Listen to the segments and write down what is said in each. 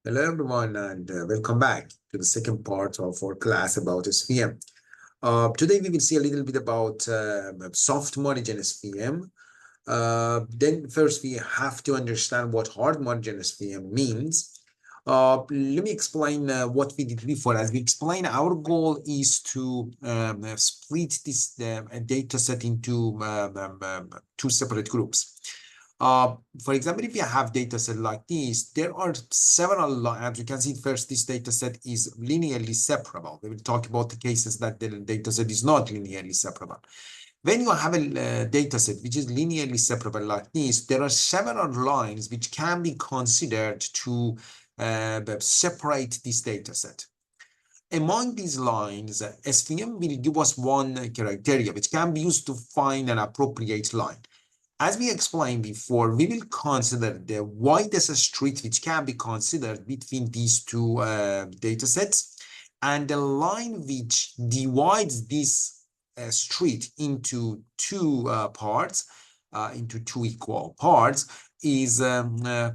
Hello everyone and welcome back to the second part of our class about SVM. Today we will see a little bit about soft margin SVM. Then first we have to understand what hard margin SVM means. Let me explain what we did before. As we explained, our goal is to split this data set into two separate groups. For example, if you have data set like this, there are several, as you can see first, this data set is linearly separable. We will talk about the cases that the data set is not linearly separable. When you have a data set which is linearly separable like this, there are several lines which can be considered to separate this data set. Among these lines, SVM will give us one criteria which can be used to find an appropriate line. As we explained before, we will consider the widest street which can be considered between these two data sets, and the line which divides this street into two parts, into two equal parts, is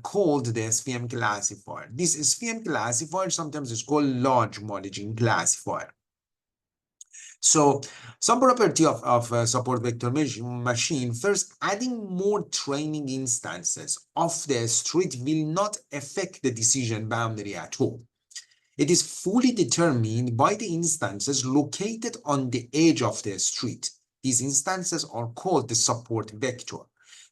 called the SVM classifier. This SVM classifier sometimes is called large margin classifier. So some property of support vector machine, first, adding more training instances of the street will not affect the decision boundary at all. It is fully determined by the instances located on the edge of the street. These instances are called the support vector.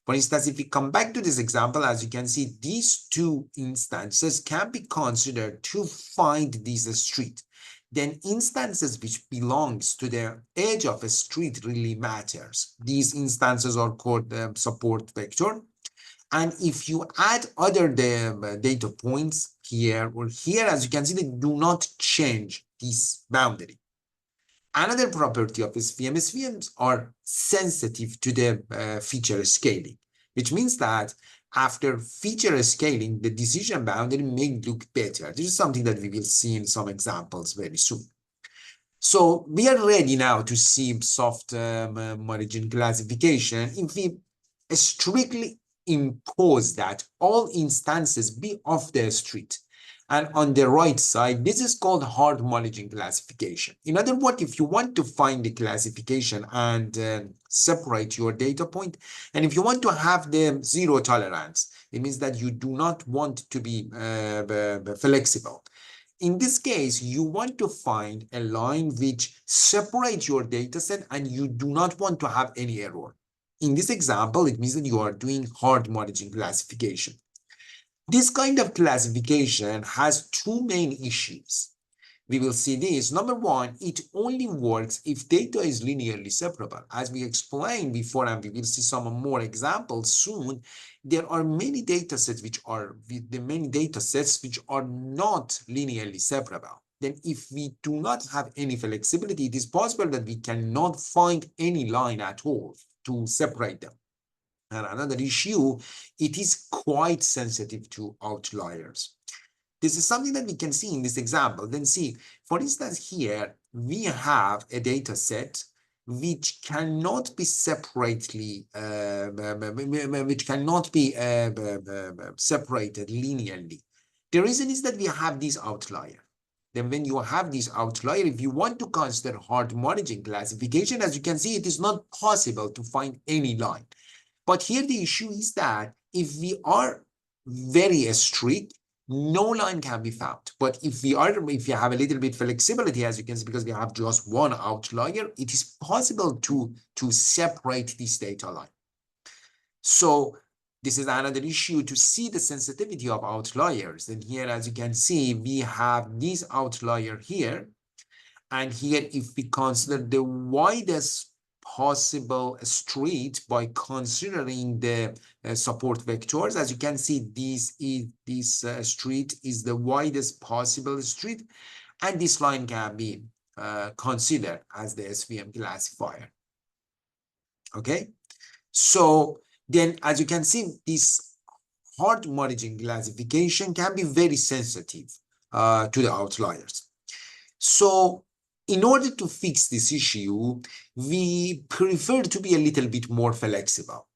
For instance, if we come back to this example, as you can see, these two instances can be considered to find this street. Then instances which belongs to the edge of a street really matters. These instances are called the support vector. And if you add other data points here or here, as you can see, they do not change this boundary. Another property of SVMs are sensitive to the feature scaling, which means that after feature scaling, the decision boundary may look better. This is something that we will see in some examples very soon. So we are ready now to see soft margin classification. If we strictly impose that all instances be off the street, and on the right side, this is called hard margin classification. In other words, if you want to find the classification and separate your data point, and if you want to have the zero tolerance, it means that you do not want to be flexible. In this case, you want to find a line which separates your data set and you do not want to have any error. In this example, it means that you are doing hard margin classification. This kind of classification has two main issues. We will see this. Number one, it only works if data is linearly separable. As we explained before, and we will see some more examples soon, there are many data sets which are not linearly separable. Then if we do not have any flexibility, it is possible that we cannot find any line at all to separate them. And another issue, it is quite sensitive to outliers. This is something that we can see in this example. Then see, for instance, here we have a data set which cannot be separated linearly. The reason is that we have this outlier. Then when you have this outlier, if you want to consider hard margin classification, as you can see, it is not possible to find any line. But here the issue is that if we are very strict, no line can be found. But if you have a little bit flexibility, as you can see, because we have just one outlier, it is possible to separate this data line. So this is another issue to see the sensitivity of outliers. And here, as you can see, we have this outlier here. And here, if we consider the widest possible street by considering the support vectors, as you can see, this street is the widest possible street, and this line can be considered as the SVM classifier. Okay, so then as you can see, this hard margin classification can be very sensitive to the outliers. So in order to fix this issue, we prefer to be a little bit more flexible.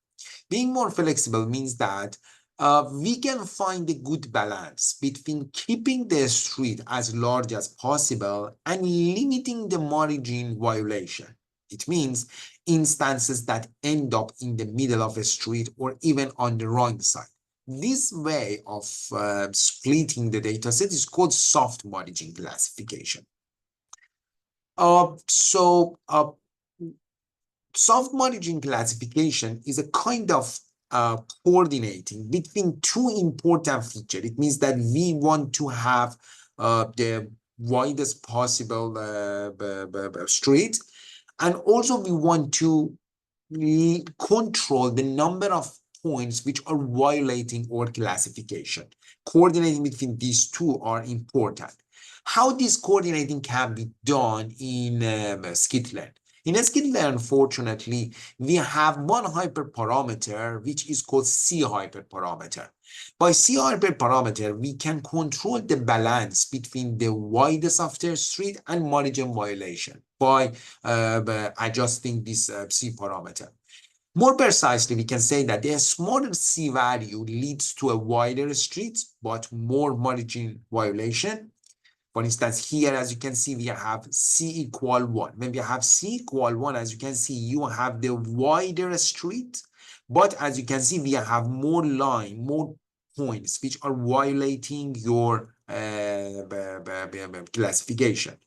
Being more flexible means that We can find a good balance between keeping the street as large as possible and limiting the margin violation. It means instances that end up in the middle of a street or even on the wrong side. This way of splitting the data set is called soft margin classification. So soft margin classification is a kind of coordinating between two important features. It means that we want to have the widest possible street, and also we want to control the number of points which are violating our classification. Coordinating between these two are important. How this coordinating can be done in Skitland? In Skitland, unfortunately, we have one hyperparameter which is called C hyperparameter. By C hyperparameter, we can control the balance between the widest of the street and margin violation by adjusting this C parameter. More precisely, we can say that the smaller C value leads to a wider street, but more margin violation. For instance, here, as you can see, we have C equal 1. When we have C equal 1, as you can see, you have the wider street, but as you can see, we have more line, more points, which are violating your classification.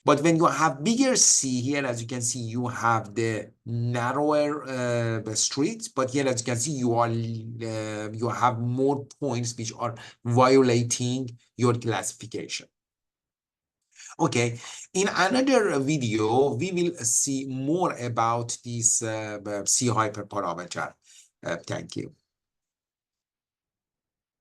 But when you have bigger C here, as you can see, you have the narrower streets. But here, as you can see, you have more points which are violating your classification. Okay, in another video, we will see more about this C hyperparameter. Thank you.